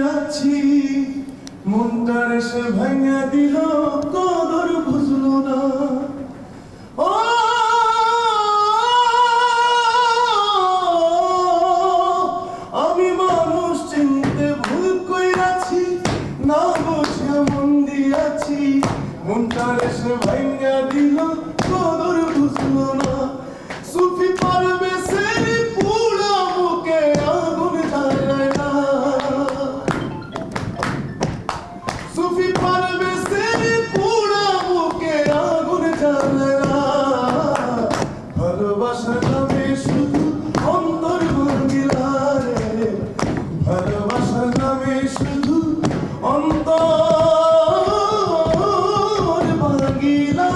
আছি মনটার সে ভাঙা দিল কদর বুঝলো না ও আমি মানুষ চিনতে ভুল কইরাছি না বুঝে মন দিয়াছি মনটার সে ভাঙা দিল কদর বুঝলো না সুফি পারবে সে পুরা মুখে আগুন জ্বালায় না সুফি পারবে সে পুরা মুখে আগুন জ্বালায় না ভালোবাসার নামে শুধু অন্তর ভাঙিলা রে ভালোবাসার নামে শুধু অন্তর ভাঙিলা